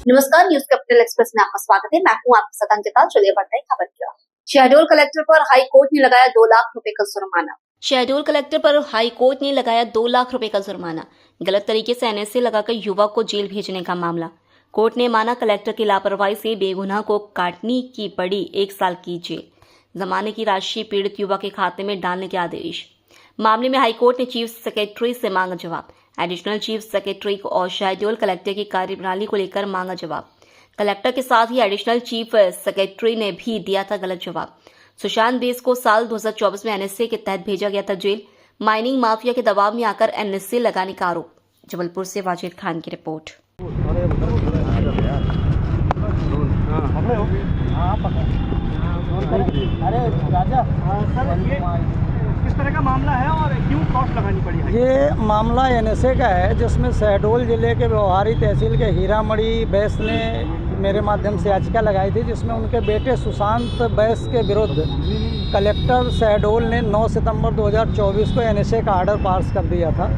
नमस्कार, news capital express में आपका स्वागत है। मैं हूं आपके साथ अंकिता। चलिए बढ़ते हैं खबर की ओर। शहडोल कलेक्टर पर हाई कोर्ट ने लगाया 2 लाख रुपए का जुर्माना। शहडोल कलेक्टर पर हाई कोर्ट ने लगाया 2 लाख रुपए का जुर्माना। गलत तरीके से एनएसए लगाकर युवक को जेल भेजने का मामला। कोर्ट ने माना कलेक्टर की लापरवाही से बेगुनाह को काटने की पड़ी 1 साल की जेल। जमाने की राशि पीड़ित युवक के खाते में डालने के आदेश। मामले में हाईकोर्ट ने चीफ सेक्रेटरी से मांगा जवाब। एडिशनल चीफ सेक्रेटरी और शहडोल कलेक्टर की कार्यप्रणाली को लेकर मांगा जवाब। कलेक्टर के साथ ही एडिशनल चीफ सेक्रेटरी ने भी दिया था गलत जवाब। सुशांत बेस को साल 2024 में एनएसए के तहत भेजा गया था जेल। माइनिंग माफिया के दबाव में आकर एनएसए लगाने का आरोप। जबलपुर से वाजिद खान की रिपोर्ट। अरे राजा, किस तरह का मामला है और क्यों कॉस्ट लगानी पड़ी है? ये मामला एनएसए का है, जिसमें शहडोल जिले के व्यवहारी तहसील के हीरामढ़ी बैस ने मेरे माध्यम से याचिका लगाई थी, जिसमें उनके बेटे सुशांत बैस के विरुद्ध कलेक्टर शहडोल ने 9 सितंबर 2024 को एनएसए का आर्डर पास कर दिया था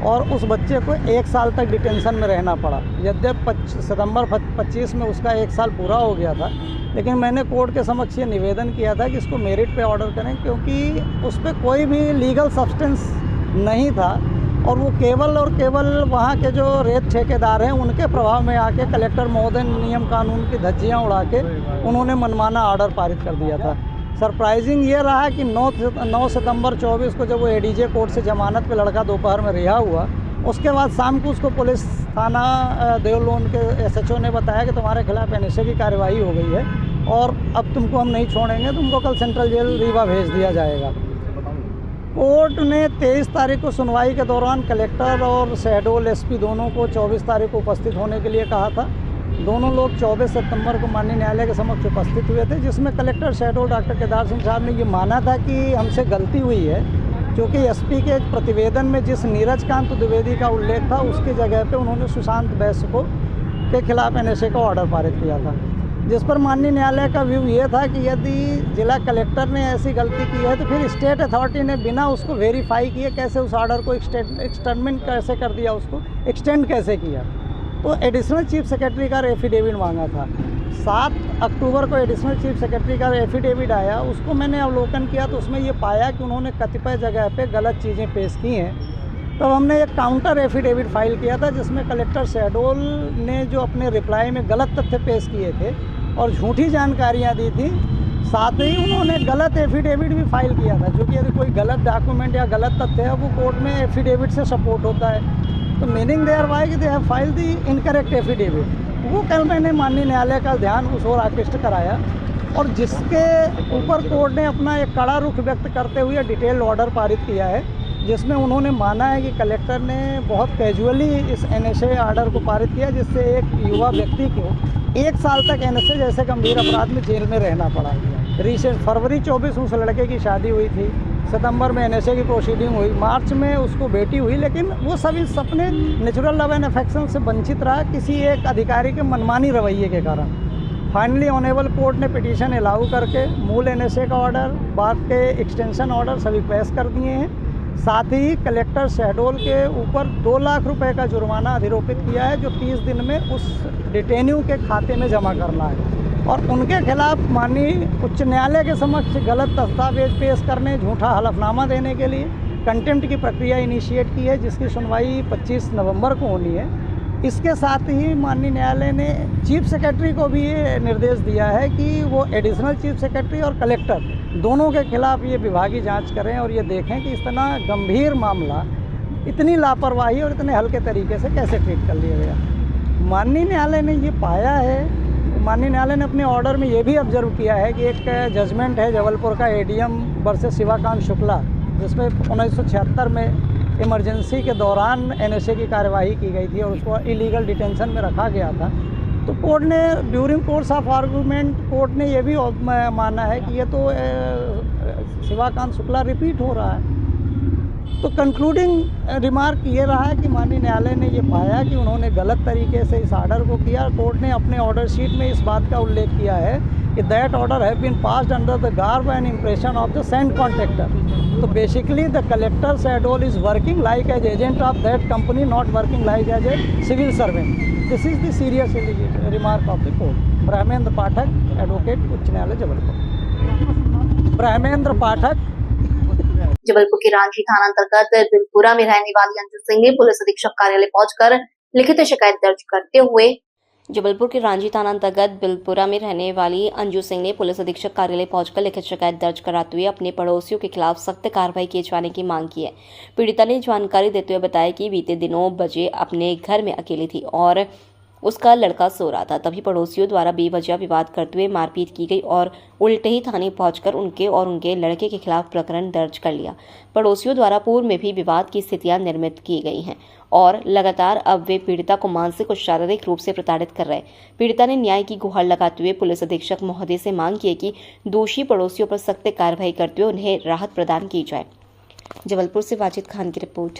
और उस बच्चे को 1 साल तक डिटेंशन में रहना पड़ा। यद्यपि सितंबर 25 में उसका 1 साल पूरा हो गया था, लेकिन मैंने कोर्ट के समक्ष ये निवेदन किया था कि इसको मेरिट पे ऑर्डर करें, क्योंकि उस पर कोई भी लीगल सब्सटेंस नहीं था और वो केवल और केवल वहाँ के जो रेत ठेकेदार हैं उनके प्रभाव में आके कलेक्टर महोदय नियम कानून की धज्जियाँ उड़ा के उन्होंने मनमाना ऑर्डर पारित कर दिया था। सरप्राइजिंग ये रहा कि 9 सितंबर 24 को जब वो एडीजे कोर्ट से जमानत पे लड़का दोपहर में रिहा हुआ, उसके बाद शाम को उसको पुलिस थाना देवलोन के एसएचओ ने बताया कि तुम्हारे खिलाफ एनएसए की कार्रवाई हो गई है और अब तुमको हम नहीं छोड़ेंगे, तुमको कल सेंट्रल जेल रीवा भेज दिया जाएगा। कोर्ट ने 23 तारीख को सुनवाई के दौरान कलेक्टर और शहडोल एसपी दोनों को 24 तारीख को उपस्थित होने के लिए कहा था। दोनों लोग 24 सितंबर को माननीय न्यायालय के समक्ष उपस्थित हुए थे, जिसमें कलेक्टर शहडोल डॉक्टर केदार सिंह साहब ने ये माना था कि हमसे गलती हुई है, क्योंकि एसपी के प्रतिवेदन में जिस नीरज कांत द्विवेदी का उल्लेख था उसकी जगह पे उन्होंने सुशांत बैस को के खिलाफ एनएसए का ऑर्डर पारित किया था, जिस पर माननीय न्यायालय का व्यू ये था कि यदि जिला कलेक्टर ने ऐसी गलती की है तो फिर स्टेट अथॉरिटी ने बिना उसको वेरीफाई किए कैसे उस ऑर्डर को एक्सटेंडमेंट कैसे कर दिया, उसको एक्सटेंड कैसे किया। तो एडिशनल चीफ सेक्रेटरी का एफिडेविट मांगा था। 7 अक्टूबर को एडिशनल चीफ सेक्रेटरी का एफिडेविट आया, उसको मैंने अवलोकन किया तो उसमें ये पाया कि उन्होंने कतिपय जगह पे गलत चीज़ें पेश की हैं। तब हमने एक काउंटर एफिडेविट फाइल किया था, जिसमें कलेक्टर शहडोल ने जो अपने रिप्लाई में गलत तथ्य पेश किए थे और झूठी जानकारियाँ दी थी, साथ ही उन्होंने गलत एफिडेविट भी फाइल किया था, जो कि यदि कोई गलत डॉक्यूमेंट या गलत तथ्य है वो कोर्ट में एफिडेविट से सपोर्ट होता है। तो मीनिंग देयर वाई कि they have file the incorrect affidavit. वो कल मैंने माननीय न्यायालय का ध्यान उस ओर आकृष्ट कराया और जिसके ऊपर कोर्ट ने अपना एक कड़ा रुख व्यक्त करते हुए डिटेल ऑर्डर पारित किया है, जिसमें उन्होंने माना है कि कलेक्टर ने बहुत कैजुअली इस एनएसए आर्डर को पारित किया, जिससे एक युवा व्यक्ति को 1 साल तक एनएसए जैसे गंभीर अपराध में जेल में रहना पड़ा। रिसेंट फरवरी 24 उस लड़के की शादी हुई थी, सितंबर में एनएसए की प्रोसीडिंग हुई, मार्च में उसको बेटी हुई, लेकिन वो सभी सपने नेचुरल लव एंड अफेक्शन से वंचित रहा किसी एक अधिकारी के मनमानी रवैये के कारण। फाइनली ऑनेबल कोर्ट ने पिटीशन अलाउ करके मूल एनएसए का ऑर्डर, बाद के एक्सटेंशन ऑर्डर सभी पेश कर दिए हैं। साथ ही कलेक्टर शहडोल के ऊपर 2 लाख रुपए का जुर्माना अधिरोपित किया है, जो 30 दिन में उस डिटेन्यू के खाते में जमा करना है और उनके खिलाफ माननीय उच्च न्यायालय के समक्ष गलत दस्तावेज पेश करने, झूठा हलफनामा देने के लिए कंटेम्प्ट की प्रक्रिया इनिशिएट की है, जिसकी सुनवाई 25 नवंबर को होनी है। इसके साथ ही माननीय न्यायालय ने चीफ सेक्रेटरी को भी ये निर्देश दिया है कि वो एडिशनल चीफ सेक्रेटरी और कलेक्टर दोनों के खिलाफ ये विभागीय जांच करें और ये देखें कि इतना गंभीर मामला इतनी लापरवाही और इतने हल्के तरीके से कैसे ट्रीट कर लिया गया। माननीय न्यायालय ने ये पाया है, माननीय न्यायालय ने अपने ऑर्डर में ये भी ऑब्जर्व किया है कि एक जजमेंट है जबलपुर का एडीएम वर्सेस शिवाकांत शुक्ला, जिसमें 1976 में इमरजेंसी के दौरान एनएसए की कार्यवाही की गई थी और उसको इलीगल डिटेंशन में रखा गया था। तो कोर्ट ने during course of argument court ने ये भी माना है कि ये तो शिवाकांत शुक्ला रिपीट हो रहा है। तो कंक्लूडिंग रिमार्क ये रहा है कि माननीय न्यायालय ने ये पाया कि उन्होंने गलत तरीके से इस ऑर्डर को किया। कोर्ट ने अपने ऑर्डर शीट में इस बात का उल्लेख किया है कि that order have been passed under the garb and impression of the sand contractor. तो basically the collector Shahdol is working like as agent of that company, not working like as a civil servant. This is the serious remark of the court. Brahmendra Pathak, advocate, उच्च न्यायालय जबलपुर। ब्रह्मेंद्र पाठक। जबलपुर के रांची थाना अंतर्गत बिलपुरा में रहने वाली अंजू सिंह ने पुलिस अधीक्षक कार्यालय पहुंचकर लिखित शिकायत दर्ज करते हुए जबलपुर के रांची थाना अंतर्गत बिलपुरा में रहने वाली अंजू सिंह ने पुलिस अधीक्षक कार्यालय पहुंचकर लिखित शिकायत दर्ज कराते हुए अपने पड़ोसियों के खिलाफ सख्त कार्रवाई किए जाने की मांग की है। पीड़िता ने जानकारी देते हुए बताया कि बीते दिनों बजे अपने घर में अकेली थी और उसका लड़का सो रहा था, तभी पड़ोसियों द्वारा बेवजह विवाद करते हुए मारपीट की गई और उल्टे ही थाने पहुंचकर उनके और उनके लड़के के खिलाफ प्रकरण दर्ज कर लिया। पड़ोसियों द्वारा पूर्व में भी विवाद की स्थितियां निर्मित की गई हैं और लगातार अब वे पीड़िता को मानसिक और शारीरिक रूप से प्रताड़ित कर रहे हैं। पीड़िता ने न्याय की गुहार लगाते हुए पुलिस अधीक्षक महोदय से मांग की है कि दोषी पड़ोसियों पर सख्त कार्रवाई करते हुए उन्हें राहत प्रदान की जाए। जबलपुर से वाजिद खान की रिपोर्ट।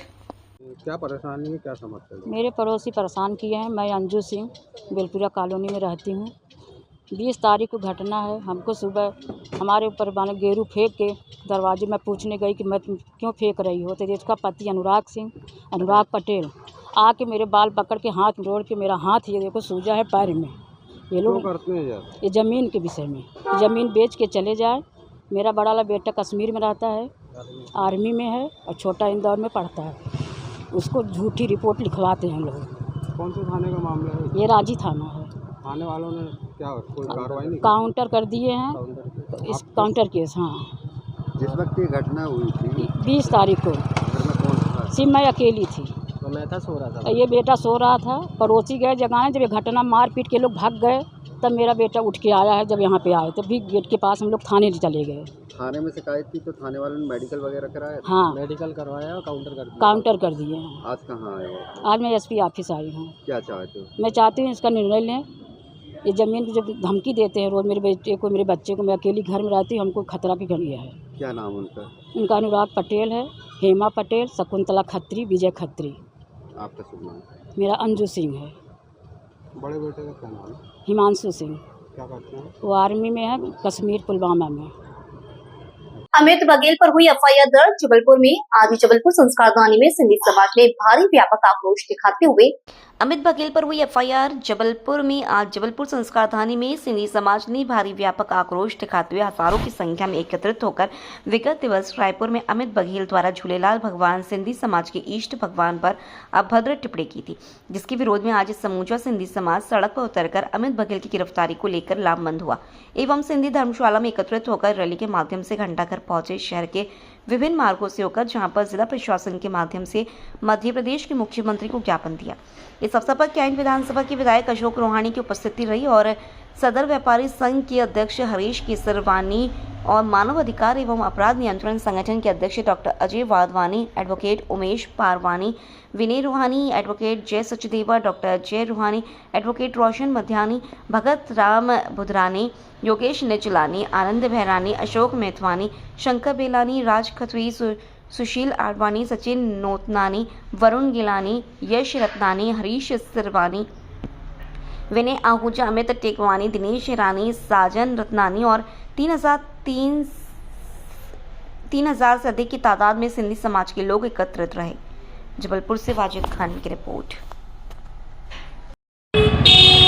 क्या परेशानी है, क्या समस्या है? मेरे पड़ोसी परेशान किए हैं। मैं अंजू सिंह बिलपुरा कॉलोनी में रहती हूँ। 20 तारीख को घटना है। हमको सुबह हमारे ऊपर माने गेरू फेंक के दरवाजे में पूछने गई कि मैं तुम क्यों फेंक रही हो, तो इसका पति अनुराग पटेल आके मेरे बाल पकड़ के हाथ जोड़ के मेरा हाथ ये देखो सूजा है पैर में। ये लोग करते हैं यार? ये ज़मीन के विषय में, ज़मीन बेच के चले जाए। मेरा बड़ा वाला बेटा कश्मीर में रहता है, आर्मी में है, और छोटा इंदौर में पढ़ता है। उसको झूठी रिपोर्ट लिखवाते हैं लोग। कौन से थाने का मामला है? ये रांची थाना है। थाने वालों ने क्या कोई कार्रवाई नहीं? काउंटर कर दिए हैं, इस काउंटर केस। हाँ, जिस वक्त ये घटना हुई थी 20 तारीख को घर में कौन था? सिर्फ मैं अकेली थी, तो मैं था सो रहा था। ये बेटा सो रहा था। पड़ोसी गए जगाने, जब ये घटना मार पीट के लोग भाग गए तब मेरा बेटा उठ के आया है। जब यहाँ पे आए तब भी गेट के पास हम लोग थाने चले गए। थाने में शिकायत की तो थाने वालों ने मेडिकल वगैरह कराया? हाँ, मेडिकल करवाया और काउंटर कर दिए हैं। आज कहाँ आए हो? आज मैं एसपी ऑफिस आई हूँ। क्या चाहते हो? मैं चाहती हूँ इसका निर्णय लें। ये ज़मीन की जब धमकी देते हैं रोज़ मेरे बेटे को, मेरे बच्चे को, मैं अकेली घर में रहती हूँ, हमको खतरा की घड़ी है। क्या नाम उनका? उनका अनुराग पटेल है, हेमा पटेल, शकुंतला खत्री, विजय खत्री। आपका शुभ नाम? मेरा अंजू सिंह है। बड़े बेटे का क्या नाम है? हिमांशु सिंह। क्या करते हैं? वो आर्मी में है, कश्मीर पुलवामा में। अमित बघेल पर हुई एफआईआर दर्ज। जबलपुर में आज जबलपुर संस्कार धानी में सिंधी समाज ने भारी व्यापक आक्रोश दिखाते हुए अमित बघेल पर हुई एफआईआर। जबलपुर में आज जबलपुर संस्कार धानी में सिंधी समाज ने भारी व्यापक आक्रोश दिखाते हुए हजारों की संख्या में एकत्रित होकर विगत दिवस रायपुर में अमित बघेल द्वारा झूलेलाल भगवान सिंधी समाज के इष्ट भगवान पर अभद्र टिप्पणी की थी, जिसके विरोध में आज समूचा सिंधी समाज सड़क पर उतरकर अमित बघेल की गिरफ्तारी को लेकर लामबंद हुआ एवं सिंधी धर्मशाला में एकत्रित होकर रैली के माध्यम से घंटाघर पहुंचे। शहर के विभिन्न मार्गों से होकर जहां पर जिला प्रशासन के माध्यम से मध्य प्रदेश के मुख्यमंत्री को ज्ञापन दिया। इस अवसर पर कैंट विधानसभा के विधायक अशोक रोहानी की उपस्थिति रही और सदर व्यापारी संघ के अध्यक्ष हरीश केसरवानी और मानव अधिकार एवं अपराध नियंत्रण संगठन के अध्यक्ष डॉक्टर अजय वाधवानी, एडवोकेट उमेश पारवानी, विनय रूहानी, एडवोकेट जय सचदेवा, डॉक्टर जय रूहानी, एडवोकेट रोशन मध्यानी, भगत राम बुधरानी, योगेश निचलानी, आनंद भैरानी, अशोक मेथवानी, शंकर बेलानी, राज खत्री, सुशील आडवाणी, सचिन नोतनानी, वरुण गिलानी, यश रत्नानी, हरीश सिरवानी, विनय आहूजा, अमित टेकवानी, दिनेश रानी, साजन रत्नानी और 3000 से अधिक की तादाद में सिंधी समाज के लोग एकत्रित रहे। जबलपुर से वाजिद खान की रिपोर्ट।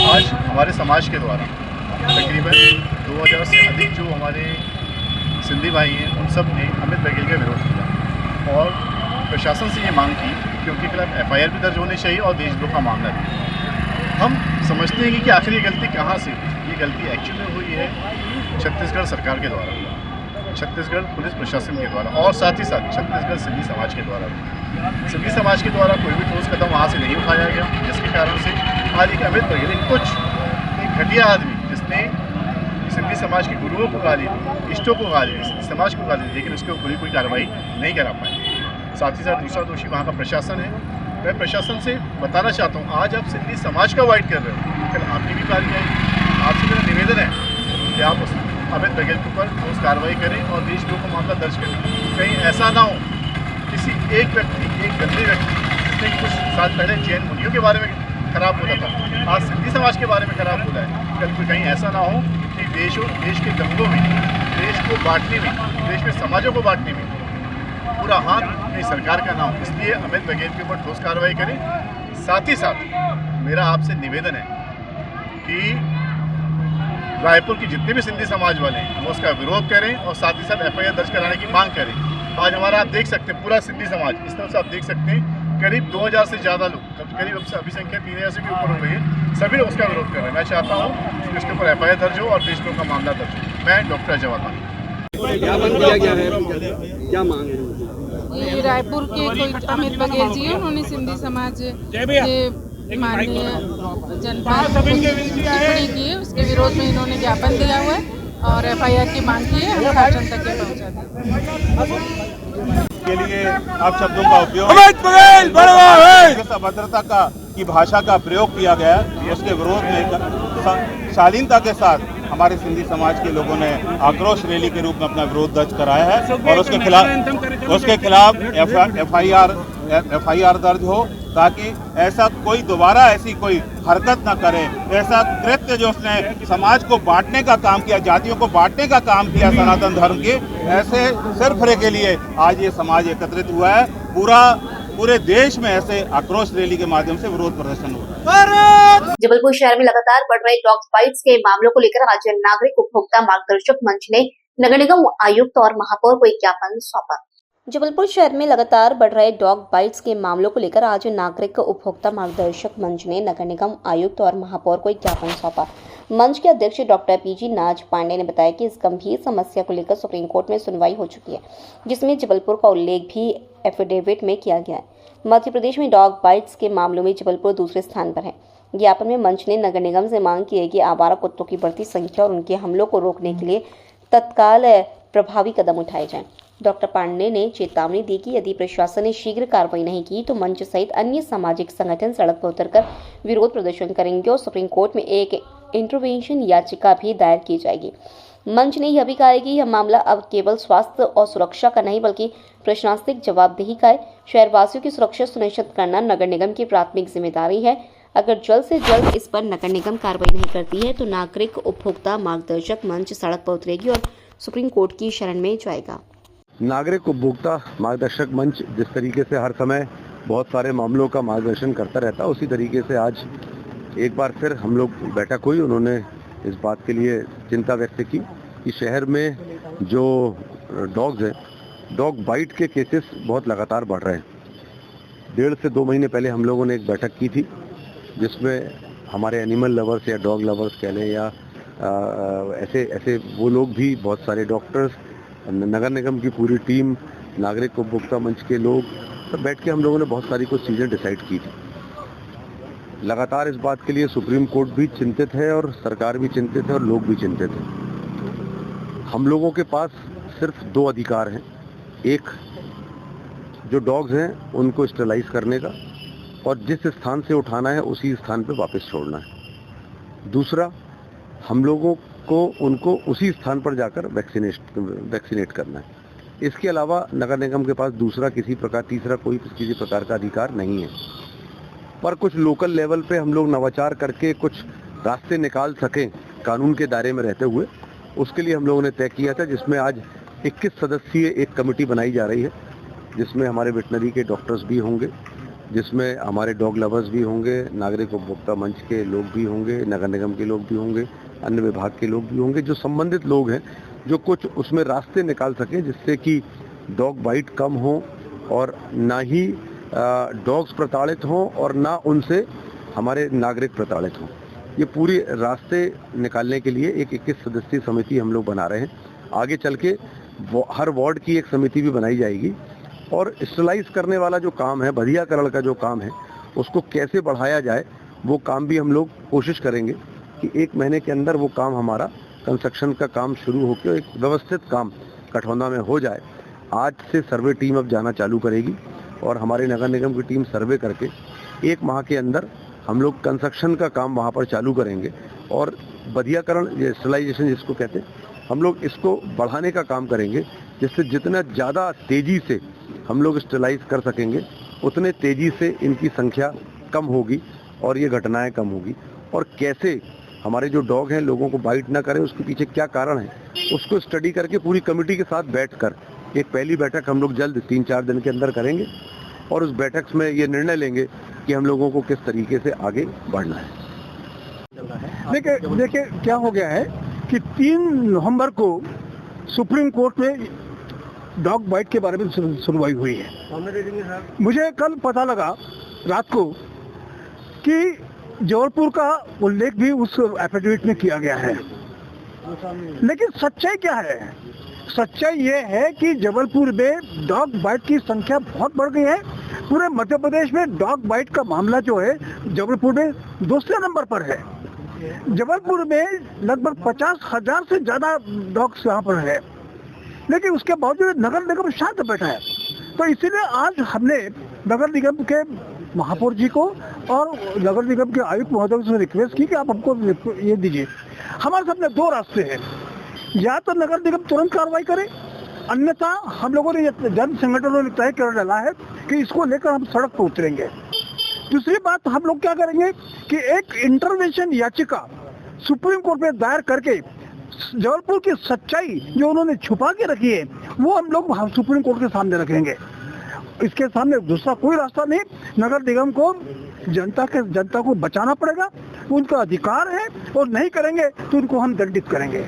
आज हमारे समाज के द्वारा तकरीबन 2000 से अधिक जो हमारे सिंधी भाई हैं उन सब ने अमित बघेल का विरोध किया और प्रशासन से ये मांग की कि उनके खिलाफ एफआईआर भी दर्ज होनी चाहिए और देशद्रोह का मामला भी। हम समझते हैं कि आखिर ये गलती कहाँ से हुई। ये गलती एक्चुअली में हुई है छत्तीसगढ़ सरकार के द्वारा, छत्तीसगढ़ पुलिस प्रशासन के द्वारा और साथ ही साथ छत्तीसगढ़ सिंधी समाज के द्वारा। सिंधी समाज के द्वारा कोई भी ठोस कदम वहाँ से नहीं उठाया गया, जिसके कारण से आज एक अमित बघेल एक घटिया आदमी जिसने सिंधी समाज के गुरुओं को गाली दी, इष्टों को गाली दी, सिंधी समाज को गाली दी, लेकिन उसके ऊपर कोई कार्रवाई नहीं करा पाए। साथ ही साथ दूसरा दोषी वहाँ का प्रशासन है। मैं प्रशासन से बताना चाहता हूँ, आज आप सिंधी समाज का वाइट कर रहे हो, कल आपकी भी बारी आएगी। आपसे मेरा निवेदन है कि आप उस अमित बघेल के ऊपर ठोस कार्रवाई करें और देशद्रोह का मामला दर्ज करें। कहीं ऐसा ना हो कि किसी एक व्यक्ति, एक गंदे व्यक्ति जिसने कुछ साल पहले जैन मुनियों के बारे में खराब बोला था, आज सिंधी समाज के बारे में खराब बोला है। कल कोई कहीं ऐसा ना हो कि देश के दंगों में, देश को बांटने में, देश में समाजों को बांटने में पूरा हाथ अपनी सरकार का ना हो। इसलिए अमित बघेल के ऊपर ठोस कार्रवाई करें। साथ ही साथ मेरा आपसे निवेदन है कि रायपुर की जितने भी सिंधी समाज वाले हैं वो उसका विरोध करें और साथ ही साथ FIR दर्ज कराने की मांग करें। आज हमारा आप देख सकते हैं पूरा सिंधी समाज, इस तरफ से आप देख सकते हैं करीब 2000 से ज़्यादा लोग, करीब अभी संख्या 3000 से भी ऊपर हो गई है, सभी लोग उसका विरोध कर रहे हैं। मैं चाहता हूँ कि उसके ऊपर FIR दर्ज हो और देशद्रोह का मामला दर्ज हो। मैं डॉक्टर जवाहर क्या मांग है? ये रायपुर के कोई अमित बघेल जी हैं, उन्होंने सिंधी समाज के माननीय जनता टिप्पणी की है, उसके विरोध में इन्होंने ज्ञापन दिया हुआ है और FIR की मांग की है। हम शासन तक के पहुँचा दें के लिए आप शब्दों का उपयोग अभद्रता का की भाषा का प्रयोग किया गया, उसके विरोध में शालीनता के साथ हमारे सिंधी समाज के लोगों ने आक्रोश रैली के रूप में अपना विरोध दर्ज कराया है और उसके खिलाफ FIR दर्ज हो, ताकि ऐसा कोई दोबारा ऐसी कोई हरकत न करे। ऐसा कृत्य जो उसने समाज को बांटने का काम किया, जातियों को बांटने का काम किया सनातन धर्म के, ऐसे सिरफरे के लिए आज ये समाज एकत्रित हुआ है। पूरे देश में ऐसे आक्रोश रैली के माध्यम से विरोध प्रदर्शन हुआ। जबलपुर शहर में लगातार बढ़ रहे डॉग बाइट्स के मामलों को लेकर आज नागरिक उपभोक्ता मार्गदर्शक मंच ने नगर निगम आयुक्त और महापौर को एक ज्ञापन सौंपा। जबलपुर शहर में लगातार बढ़ रहे डॉग बाइट्स के मामलों को लेकर आज नागरिक उपभोक्ता मार्गदर्शक मंच ने नगर निगम आयुक्त और महापौर को एक ज्ञापन सौंपा। मंच के अध्यक्ष डॉक्टर PG नाज पांडे ने बताया कि इस गंभीर समस्या को लेकर सुप्रीम कोर्ट में सुनवाई हो चुकी है, जिसमें जबलपुर का उल्लेख भी एफिडेविट में किया गया है। मध्य प्रदेश में डॉग बाइट्स के मामलों में जबलपुर दूसरे स्थान पर है। ज्ञापन में मंच ने नगर निगम से मांग की है कि आवारा कुत्तों की बढ़ती संख्या और उनके हमलों को रोकने के लिए तत्काल प्रभावी कदम उठाए जाएं। डॉक्टर पांडे ने चेतावनी दी कि यदि प्रशासन ने शीघ्र कार्रवाई नहीं की तो मंच सहित अन्य सामाजिक संगठन सड़क पर उतरकर विरोध प्रदर्शन करेंगे और सुप्रीम कोर्ट में एक इंटरवेंशन याचिका भी दायर की जाएगी। मंच ने यह भी कहा है कि यह मामला अब केवल स्वास्थ्य और सुरक्षा का नहीं बल्कि प्रशासनिक जवाबदेही का है। शहरवासियों की सुरक्षा सुनिश्चित करना नगर निगम की प्राथमिक जिम्मेदारी है। अगर जल्द से जल्द इस पर नगर निगम कार्रवाई नहीं करती है तो नागरिक उपभोक्ता मार्गदर्शक मंच सड़क पर उतरेगी और सुप्रीम कोर्ट की शरण में जाएगा। नागरिक उपभोक्ता मार्गदर्शक मंच जिस तरीके से हर समय बहुत सारे मामलों का मार्गदर्शन करता रहता है, उसी तरीके से आज एक बार फिर हम लोग बैठक हुई। उन्होंने इस बात के लिए चिंता व्यक्त की कि शहर में जो डॉग्स हैं, डॉग बाइट के केसेस बहुत लगातार बढ़ रहे हैं। 1.5 से 2 महीने पहले हम लोगों ने एक बैठक की थी जिसमें हमारे एनिमल लवर्स या डॉग लवर्स कह लें या ऐसे वो लोग भी, बहुत सारे डॉक्टर्स, नगर निगम की पूरी टीम, नागरिक उपभोक्ता मंच के लोग सब बैठ के हम लोगों ने बहुत सारी कुछ चीज़ें डिसाइड की थी। लगातार इस बात के लिए सुप्रीम कोर्ट भी चिंतित है और सरकार भी चिंतित है और लोग भी चिंतित हैं। हम लोगों के पास सिर्फ 2 अधिकार हैं। एक, जो डॉग्स हैं उनको स्टरलाइज करने का और जिस स्थान से उठाना है उसी स्थान पर वापस छोड़ना है। दूसरा, हम लोगों को उनको उसी स्थान पर जाकर वैक्सीनेट करना है। इसके अलावा नगर निगम के पास तीसरा कोई किसी प्रकार का अधिकार नहीं है। पर कुछ लोकल लेवल पे हम लोग नवाचार करके कुछ रास्ते निकाल सकें कानून के दायरे में रहते हुए, उसके लिए हम लोगों ने तय किया था, जिसमें आज 21 सदस्यीय एक कमेटी बनाई जा रही है, जिसमें हमारे वेटनरी के डॉक्टर्स भी होंगे, जिसमें हमारे डॉग लवर्स भी होंगे, नागरिक उपभोक्ता मंच के लोग भी होंगे, नगर निगम के लोग भी होंगे, अन्य विभाग के लोग भी होंगे, जो संबंधित लोग हैं, जो कुछ उसमें रास्ते निकाल सकें जिससे कि डॉग बाइट कम हो और ना ही डॉग्स प्रताड़ित हों और ना उनसे हमारे नागरिक प्रताड़ित हों। ये पूरे रास्ते निकालने के लिए एक 21 सदस्यीय समिति हम लोग बना रहे हैं। आगे चल के हर वार्ड की एक समिति भी बनाई जाएगी और स्टरलाइज करने वाला जो काम है, बधियाकरण का जो काम है, उसको कैसे बढ़ाया जाए वो काम भी हम लोग कोशिश करेंगे कि 1 महीने के अंदर वो काम हमारा कंस्ट्रक्शन का काम शुरू होकर एक व्यवस्थित काम कठौंदा में हो जाए। आज से सर्वे टीम अब जाना चालू करेगी और हमारे नगर निगम की टीम सर्वे करके 1 माह के अंदर हम लोग कंस्ट्रक्शन का काम वहाँ पर चालू करेंगे और बधियाकरण, स्टरलाइजेशन जिसको कहते हैं, हम लोग इसको बढ़ाने का काम करेंगे, जिससे जितना ज़्यादा तेज़ी से हम लोग स्टेलाइज कर सकेंगे उतने तेज़ी से इनकी संख्या कम होगी और ये घटनाएं कम होगी। और कैसे हमारे जो डॉग हैं लोगों को बाइट ना करें, उसके पीछे क्या कारण है, उसको स्टडी करके पूरी कमेटी के साथ बैठकर एक पहली बैठक हम लोग जल्द 3-4 दिन के अंदर करेंगे और उस बैठक में ये निर्णय लेंगे कि हम लोगों को किस तरीके से आगे बढ़ना है। देखिए क्या हो गया है कि 3 नवंबर को सुप्रीम कोर्ट में डॉग बाइट के बारे में सुनवाई हुई है। मुझे कल पता लगा रात को कि जबलपुर का उल्लेख भी उस एफिडेविट में किया गया है, लेकिन सच्चाई क्या है? सच्चाई ये है कि जबलपुर में डॉग बाइट की संख्या बहुत बढ़ गई है। पूरे मध्य प्रदेश में डॉग बाइट का मामला जो है जबलपुर में दूसरे नंबर पर है। जबलपुर में लगभग 50,000 से ज्यादा डॉग्स यहाँ पर है, लेकिन उसके बावजूद नगर निगम शांत बैठा है। तो इसीलिए आज हमने नगर निगम के महापौर जी को और नगर निगम के आयुक्त महोदय से रिक्वेस्ट की कि आप हमको ये दीजिए। हमारे सामने 2 रास्ते हैं, या तो नगर निगम तुरंत कार्रवाई करे, अन्यथा हम लोगों ने जन संगठनों ने तय कर डाला है कि इसको लेकर हम सड़क पर उतरेंगे। दूसरी बात हम लोग क्या करेंगे कि एक इंटरवेंशन याचिका सुप्रीम कोर्ट में दायर करके जबलपुर की सच्चाई जो उन्होंने छुपा के रखी है वो हम लोग सुप्रीम कोर्ट के सामने रखेंगे। इसके सामने दूसरा कोई रास्ता नहीं। नगर निगम को जनता को बचाना पड़ेगा, उनका अधिकार है, और नहीं करेंगे तो उनको हम दंडित करेंगे।